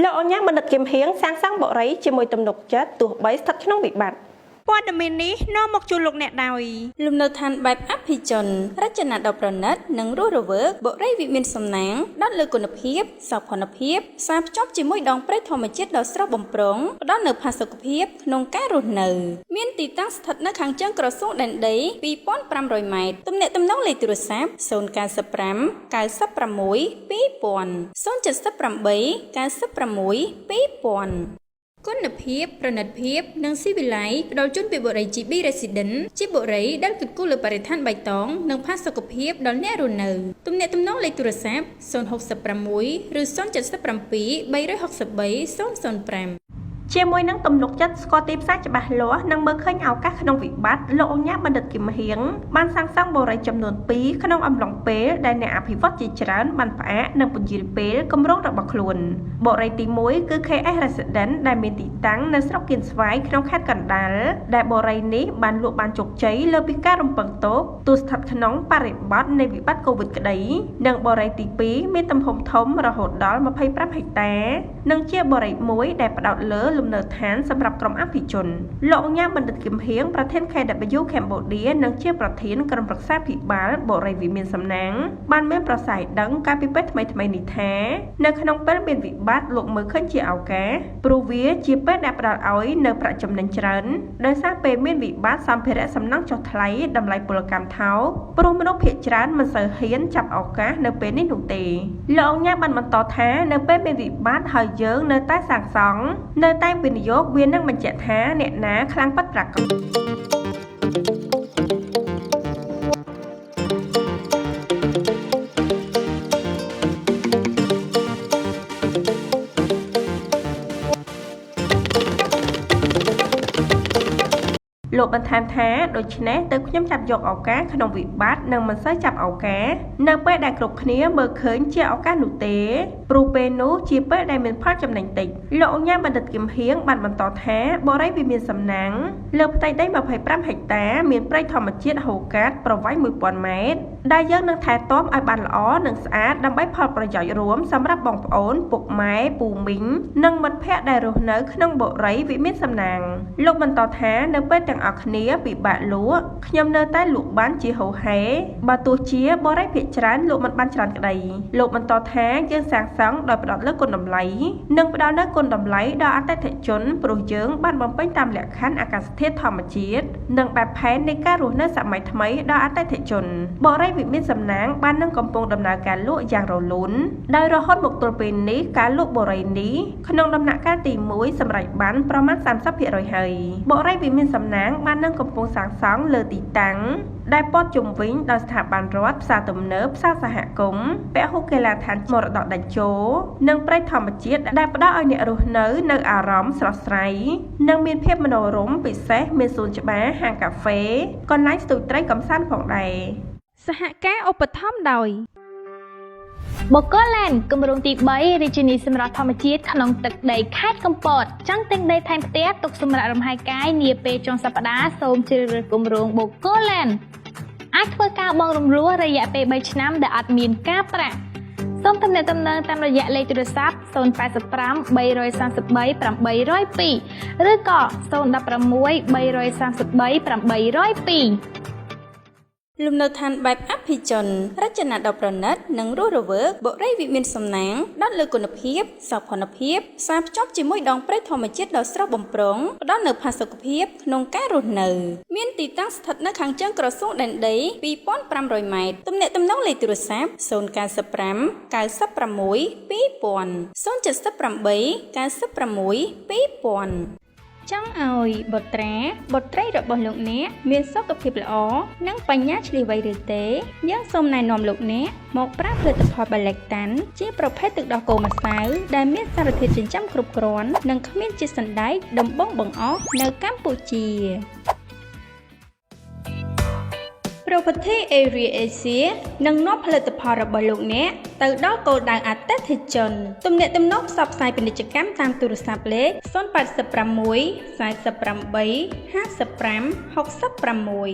លោកអញ្ញាបណ្ឌិតគឹមហៀងសាងសង់បរិយជាមួយទំនុកចិត្តទោះបីស្ថិតក្នុងវិបត្តិព័ត៌មាននេះនាំមកជូនលោកអ្នកដោយលំនៅឋានបែបអភិជនរចនាដ៏ប្រណិតនិងរស់រវើកបរិយវិមានសំណាងដល់លើគុណភាពសោភ័ណភាពផ្សារភ្ជាប់ជាមួយដងព្រៃធម្មជាតិដ៏ស្រស់បំព្រងផ្ដល់នូវផាសុកភាពក្នុងការរស់នៅមានទីតាំងស្ថិតនៅខាងជើងក្រសួងដែនដី 2500 ម៉ែត្រទំនាក់ទំនងលេខទូរស័ព្ទ 095 96 2000 078 96 2000គុណភាពប្រណិតភាពនិងស៊ីវិល័យផ្ដល់ជូនពីបរិយ GB Resident ជាបរិយដែលគិតគូរលើបរិស្ថានបៃតងនិងផាសុកភាពដល់អ្នករស់នៅទំនាក់ទំនងលេខទូរស័ព្ទ 066 ឬ 077 363 005ជាមួយនឹងទំនុកចិត្តស្គាល់ទីផ្សារច្បាស់លាស់និងមើលឃើញឱកាសក្នុងវិបត្តិលោកអញ្ញាបណ្ឌិតគឹមហៀងបានសាងសង់បរិយចំនួន2ក្នុងអំឡុងពេលដែលអ្នកអភិវឌ្ឍជាច្រើនបានផ្អាកនិងពន្យារពេលគម្រោងរបស់ខ្លួនបរិយទី1គឺ KS Resident ដែលមានទីតាំងនៅស្រុកគៀនស្វាយក្នុងខេត្តកណ្ដាលដែលបរិយនេះបានលក់បានជោគជ័យលើពីការរំពឹងទុកទោះស្ថិតក្នុងបរិបទនៃវិបត្តិ COVID ក្តីនិងបរិយទី2មានទំហំធំរហូតដល់25ហិកតានិងជាបរិយមួយដែលផ្ដោតលើលំនៅឋានសម្រាប់ក្រុមអភិជនលោកអញ្ញាបណ្ឌិតគឹមហៀងប្រធាន KW Cambodia និងជាប្រធានក្រុមប្រឹក្សាភិបាលបរិយវិមានសំណាងបានមានប្រសាយដឹងកាលពីពេលថ្មីនេះថានៅក្នុងពេលមានវិបត្តិលោកមើលឃើញជាឱកាសព្រោះវាជាពេលដែលផ្ដល់ឲ្យនៅប្រាក់ចំណេញច្រើនដោយសារពេលមានវិបត្តិសម្ភារៈសំណង់ចុះថ្លៃតម្លៃពលកម្មថោកព្រោះមនុស្សភាគច្រើនមិនសូវហ៊ានចាប់ឱកាសនៅពេលនេះនោះទេលោកអញ្ញាបានបន្តថានៅពេលមានវិបត្តិហើយយើងនៅតែសាងសង់នៅតែវិនិយោគវានឹងបញ្ជាក់ថាអ្នកណាខ្លាំងពិតប្រាកដលោកបន្ថែមថាដូច្នេះទៅខ្ញុំចាប់យកឱកាសក្នុងវិបត្តិនិងមិនសូវចាប់ឱកាសនៅពេលដែលគ្រប់គ្នាមើលឃើញជាឱកាសនោះទេព្រោះពេលនោះជាពេលដែលមានផលចំណេញតិចលោកអញ្ញាបណ្ឌិតគឹមហៀងបានបន្តថាបរិយវិមានសំណាងលើផ្ទៃដី25ហិកតាមានព្រៃធម្មជាតិហូរកាត់ប្រវែង 1000 ម៉ែត្រដែលយើងនឹងថែទាំឲ្យបានល្អនិងស្អាតដើម្បីផលប្រយោជន៍រួមសម្រាប់បងប្អូនពុកម៉ែពូមីងនិងមិត្តភ័ក្តិដែលរស់នៅក្នុងបរិយវិមានសំណាងលោកបន្តថានៅពេលទាំងអស់គ្នាពិបាកលក់ខ្ញុំនៅតែលក់បានជាហូរហែបើទោះជាបរិយភាគច្រើនលក់មិនបានច្រើនក្តីលោកបន្តថាយើងសាងសង់ដោយផ្ដោតលើគុណតម្លៃនិងផ្ដល់នូវគុណតម្លៃដល់អតិថិជនព្រោះយើងបានបំពេញតាមលក្ខខណ្ឌអាកាសធាតុធម្មជាតិនិងបែបផែននៃការរស់នៅសម័យថ្មីដល់អតិថិជនបរិយវិមានសំណាងបាននឹងកំពុងដំណើរការលក់យ៉ាងរលូនដោយរហូតមកទល់ពេលនេះការលក់បរិយនេះក្នុងដំណាក់កាលទី1សម្រេចបានប្រមាណ 30% ហើយបរិយវិមានសំណាងបាននឹងកំពុងសាងសង់លើទីតាំងដែលព័ទ្ធជុំវិញដោយស្ថាប័នរដ្ឋផ្សារទំនើបផ្សារសហគមន៍ពហុកីឡដ្ឋានមរតកដាច់ជោនិងព្រៃធម្មជាតិដែលផ្ដល់ឲ្យអ្នករស់នៅអារម្មណ៍ស្រស់ស្រាយនិងមានភាពមនោរម្យពិសេសមានសួនច្បារហាងកាហ្វេកន្លែងស្ទូចត្រីកំសាន្តផងដែរសហការឧបត្ថម្ភដោយបូកូឡែនគម្រោងទី3រាជធានីសម្រាប់ធម្មជាតិក្នុងទឹកដីខេត្តកំពតចង់ទិញដីថែមផ្ទះទុកសម្រាប់លំហែកាយនាពេលចុងសប្តាហ៍សូមជ្រើសរើសគម្រោងបូកូឡែនអាចធ្វើការបង់រំលោះរយៈពេល3ឆ្នាំដែលអត់មានការប្រាក់សូមទំនាក់ទំនងតាមរយៈលេខទូរស័ព្ទ 085 333 802 ឬក៏ 016 333 802លំនៅឋានបែបអភិជនរចនាដ៏ប្រណិតនិងរស់រវើកបរិយវិមានសំណាងដល់លើគុណភាពសោភ័ណភាពផ្សារភ្ជាប់ជាមួយដងព្រៃធម្មជាតិដ៏ស្រស់បំព្រងផ្ដល់នូវផាសុកភាពក្នុងការរស់នៅមានទីតាំងស្ថិតនៅខាងជើងក្រសួងដែនដី 2500 ម៉ែត្រទំនាក់ទំនងលេខទូរស័ព្ទ 095 96 2000 078 96 2000ចង់ឲ្យបុត្រីរបស់លោកអ្នកមានសុខភាពល្អនិងបញ្ញាឆ្លៀសវៃឬទេយើងសូមណែនាំលោកអ្នកមកប្រើផលិតផល Balektan ជាប្រភេទទឹកដោះគោម្សៅដែលមានសារធាតុចិញ្ចឹមគ្រប់គ្រាន់និងគ្មានជាតិសណ្តែកដំបងបង្អស់នៅកម្ពុជាProperty Area Asia នឹងនាំផលិតផលរបស់លោកអ្នកទៅដល់គោលដៅអតិថិជនទំនាក់ទំនងផ្សព្វផ្សាយពាណិជ្ជកម្មតាមទូរស័ព្ទលេខ 086 48 55 66